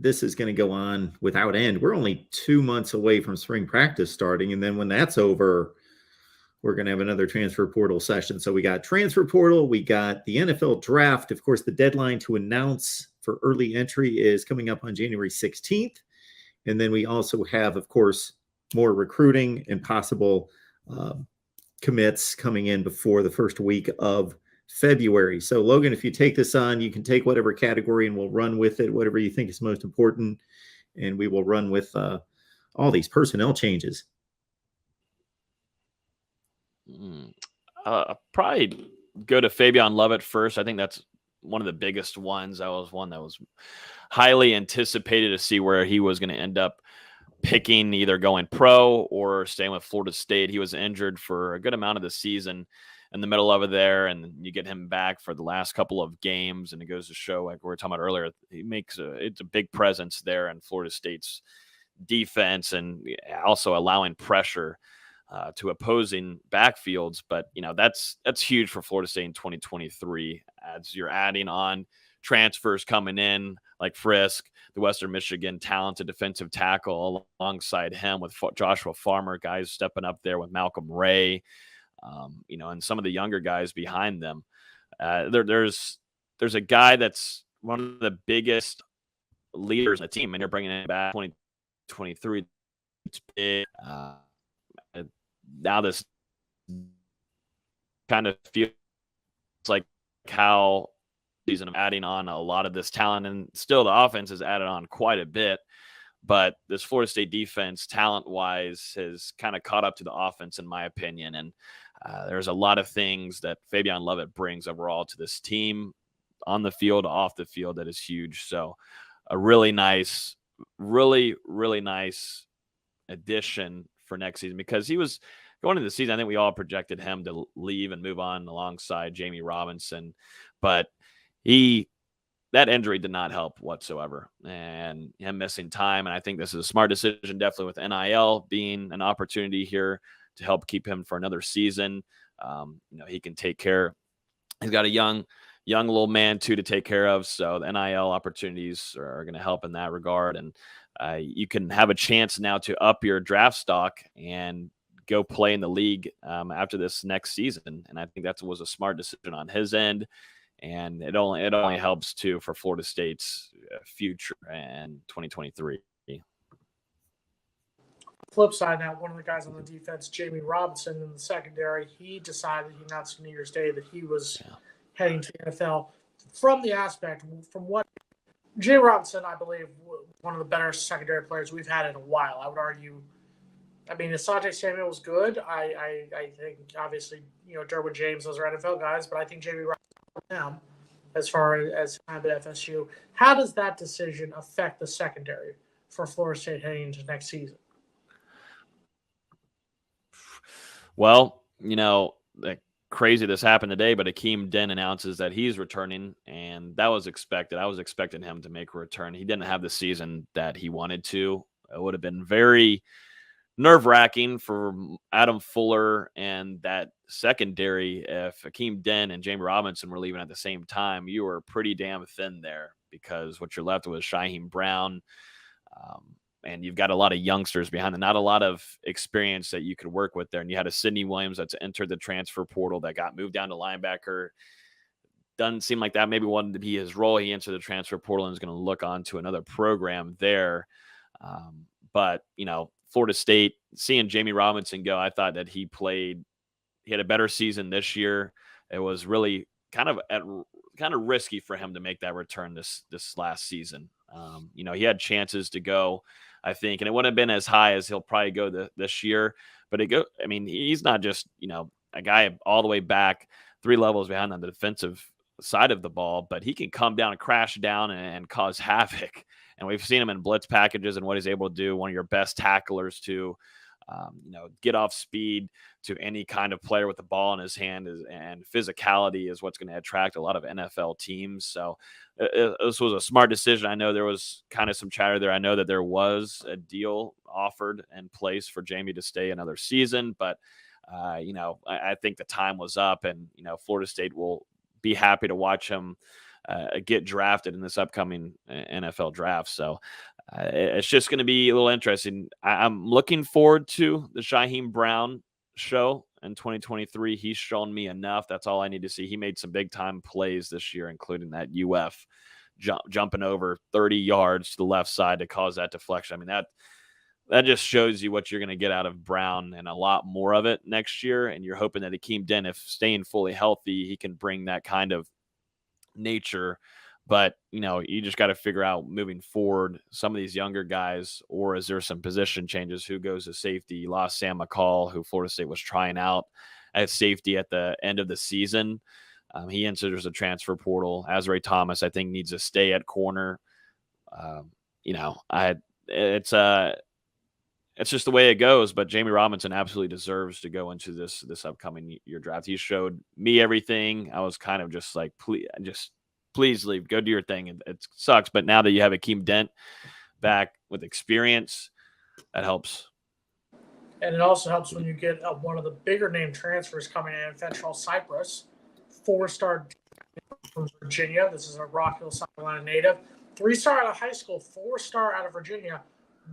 this is going to go on without end. We're only 2 months away from spring practice starting. And then when that's over, we're going to have another transfer portal session. So we got transfer portal, we got the NFL draft. Of course, the deadline to announce for early entry is coming up on January 16th. And then we also have, of course, more recruiting and possible commits coming in before the first week of February. So, Logan, if you take this on, you can take whatever category and we'll run with it, whatever you think is most important. And we will run with all these personnel changes. Probably go to Fabien Lovett first. I think that's one of the biggest ones. That was one that was highly anticipated to see where he was going to end up picking, either going pro or staying with Florida State. He was injured for a good amount of the season in the middle of it there, and you get him back for the last couple of games, and it goes to show, like we were talking about earlier, it's a big presence there in Florida State's defense, and also allowing pressure to opposing backfields. But that's huge for Florida State in 2023, as you're adding on transfers coming in like Frisk, the Western Michigan talented defensive tackle, alongside him with Joshua Farmer, guys stepping up there with Malcolm Ray, and some of the younger guys behind them. There's a guy that's one of the biggest leaders in the team, and you're bringing it back 2023. It's big. Now this kind of feels like how season of adding on a lot of this talent, and still the offense has added on quite a bit, but this Florida State defense talent wise has kind of caught up to the offense, in my opinion. And there's a lot of things that Fabien Lovett brings overall to this team, on the field, off the field, that is huge. So a really nice addition for next season, because he was going into the season, I think we all projected him to leave and move on alongside Jamie Robinson, but that injury did not help whatsoever, and him missing time. And I think this is a smart decision, definitely with NIL being an opportunity here to help keep him for another season. He can take care. He's got a young little man too to take care of. So the NIL opportunities are going to help in that regard. And you can have a chance now to up your draft stock and go play in the league after this next season. And I think that was a smart decision on his end. And it only helps too for Florida State's future in 2023. Flip side now, one of the guys on the defense, Jamie Robinson, in the secondary, he decided, he announced New Year's Day that he was heading to the NFL. From what Jamie Robinson, I believe, one of the better secondary players we've had in a while. I would argue. I mean, Asante Samuel was good. I think, obviously, Derwin James, those are NFL guys, but I think Jamie Robinson him as far as time at FSU. How does that decision affect the secondary for Florida State heading into next season? Well, crazy this happened today, but Akeem Denson announces that he's returning, and that was expected. I was expecting him to make a return. He didn't have the season that he wanted to. It would have been very nerve-wracking for Adam Fuller and that secondary if Akeem Denson and Jamie Robinson were leaving at the same time. You were pretty damn thin there, because what you're left with is Shyheim Brown, and you've got a lot of youngsters behind them, not a lot of experience that you could work with there. And you had a Sidney Williams that's entered the transfer portal that got moved down to linebacker. Doesn't seem like that maybe wanted to be his role. He entered the transfer portal and is going to look on to another program there. But, Florida State, seeing Jamie Robinson go, I thought that he had a better season this year. It was really kind of risky for him to make that return this last season. He had chances to go, I think, and it wouldn't have been as high as he'll probably go this year. But he's not just, a guy all the way back 3 levels behind on the defensive side of the ball, but he can come down and crash down and cause havoc. And we've seen him in blitz packages and what he's able to do. One of your best tacklers to, get off speed to any kind of player with the ball in his hand, and physicality is what's going to attract a lot of NFL teams. So this was a smart decision. I know there was kind of some chatter there. I know that there was a deal offered in place for Jamie to stay another season, but I think the time was up, and Florida State will be happy to watch him get drafted in this upcoming NFL draft. So it's just going to be a little interesting. I'm looking forward to the Shaheem Brown show in 2023. He's shown me enough. That's all I need to see. He made some big time plays this year, including that UF jumping over 30 yards to the left side to cause that deflection. I mean, that just shows you what you're going to get out of Brown and a lot more of it next year. And you're hoping that Akeem Denson, if staying fully healthy, he can bring that kind of nature. But, you just got to figure out moving forward some of these younger guys, or is there some position changes? Who goes to safety? You lost Sam McCall, who Florida State was trying out at safety at the end of the season. He enters a transfer portal. Azrae Thomas, I think, needs to stay at corner. It's just the way it goes, but Jamie Robinson absolutely deserves to go into this upcoming year draft. He showed me everything. I was kind of just like, please leave, go do your thing. It sucks, but now that you have Akeem Denson back with experience, that helps. And it also helps when you get one of the bigger name transfers coming in, Fentrell Cypress, 4-star from Virginia. This is a Rock Hill, South Carolina native. 3-star out of high school, 4-star out of Virginia.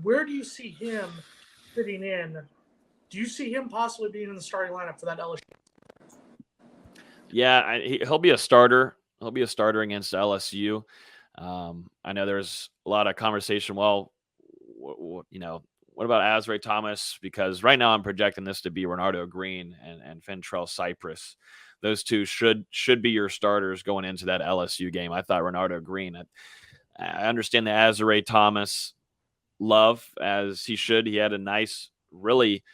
Where do you see him fitting in? Do you see him possibly being in the starting lineup for that LSU? Yeah, he'll be a starter. He'll be a starter against LSU. I know there's a lot of conversation. Well, what about Azrae Thomas? Because right now I'm projecting this to be Renardo Green and Fentrell Cypress. Those two should be your starters going into that LSU game. I thought Renardo Green. I understand the Azrae Thomas love as he should. He had a nice, really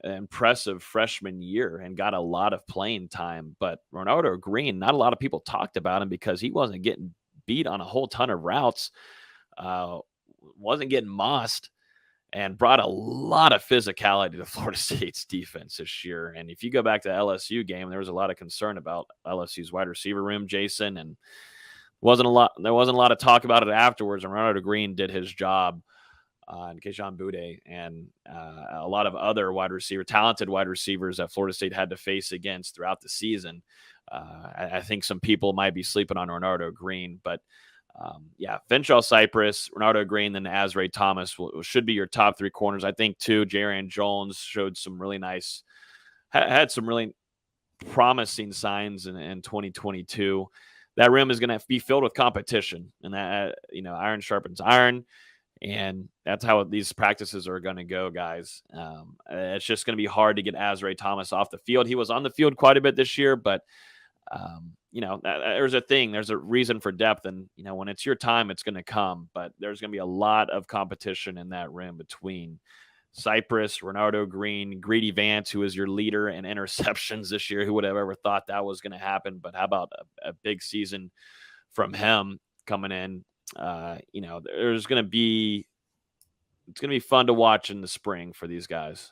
impressive freshman year and got a lot of playing time. But Renardo Green, not a lot of people talked about him because he wasn't getting beat on a whole ton of routes, wasn't getting mossed, and brought a lot of physicality to Florida State's defense this year. And if you go back to the LSU game, there was a lot of concern about LSU's wide receiver room, Jason, and there wasn't a lot of talk about it afterwards. And Renardo Green did his job. And Kayshon Boutte and a lot of other talented wide receivers that Florida State had to face against throughout the season. I think some people might be sleeping on Renardo Green, but Fentrell Cypress, Renardo Green, then Azrae Thomas should be your top 3 corners. I think too, Jarian Jones showed some really nice, had some really promising signs in 2022. That room is going to be filled with competition, and that iron sharpens iron. And that's how these practices are going to go, guys. It's just going to be hard to get Azrae Thomas off the field. He was on the field quite a bit this year, but, there's a reason for depth. And, when it's your time, it's going to come. But there's going to be a lot of competition in that room between Cypress, Renardo Green, Greedy Vance, who is your leader in interceptions this year. Who would have ever thought that was going to happen? But how about a big season from him coming in? It's going to be fun to watch in the spring for these guys.